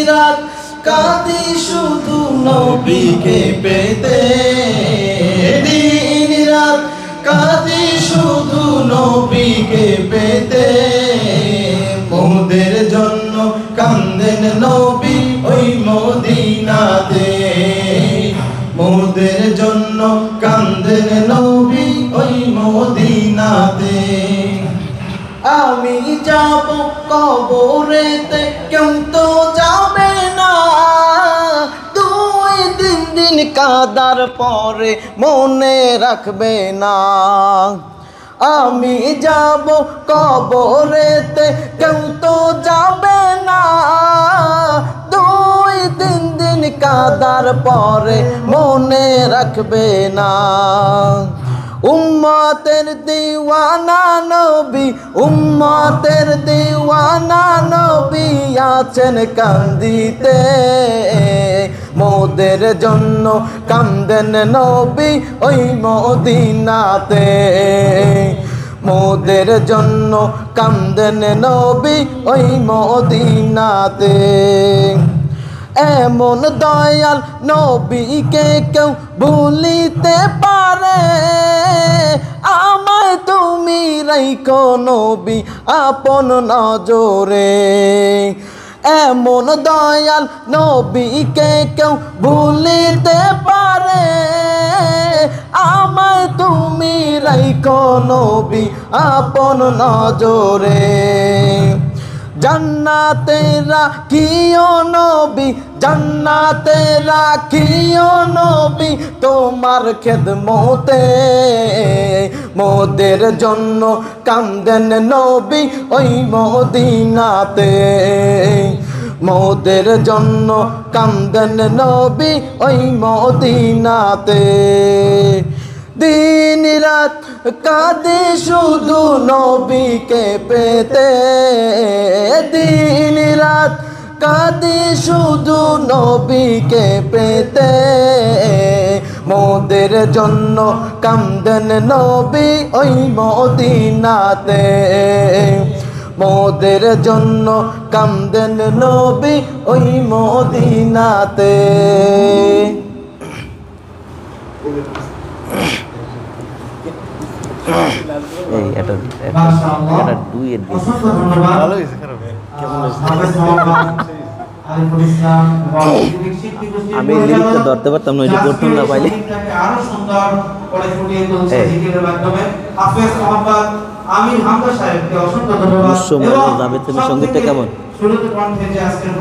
রাত কাঁদি শুধু নবীকে পেতে, দিন রাত কাঁদি শুধু নবীকে পেতে। মোদের জন্য কান্দেন নবী ওই মদিনাতে, মোদের জন্য কান্দেন নবী ওই মদিনাতে। আমি যাব কবরেতে কেউ তো যাবে না, দুই তিন দিন কাদার পরে মনে রাখবে না। আমি যাব কবরেতে কেউ তো যাবে না, দুই তিন দিন কাদার পরে মনে রাখবে না। উম্মতের দিওয়ানা নবী, উম্মতের দিওয়ানা নবী আছেন কান্দিতে, মোদের জন্য কান্দেন নবী ওই মদিনাতে, মোদের জন্য কান্দেন নবী ওই মদিনাতে। এমন দয়াল নবীকে কেউ ভুলিতে পারে, আমায় তুমি রাইখো নবী আপন নজরে। এমন দয়াল নবীকে কেউ ভুলিতে পারে, আমায় তুমি রাইখো নবী আপন নজরে। জান্নাতে রাখিও নবী, জান্নাতে রাখিও নবী তোমার খেদমতে, মোদের জন্য কান্দেন নবী ওই মদিনাতে, মোদের জন্য কান্দেন নবী ওই মদিনাতে। দিন রাত কাঁদে শুধু নবীকে পেতে, দিন রাত কাঁদে শুধু নবীকে পেতে। মোদের জন্য কান্দেন নবী ওই মদিনাতে, মোদের জন্য কান্দেন নবী ওই মদিনাতে। আমি লিরিকটা ধরতে পারতাম না, ওই যে করতাম না পাইলে। আরো সুন্দর করে ফুটিয়ে তুলছে জিকিরের মাধ্যমে হাফেজ মোহাম্মদ আমিন হামদা সাহেবকে অসংখ্য ধন্যবাদ। জাভেদ তুমি সঙ্গীতটা কেমন? শুরুতে কণ্ঠে যে আজকের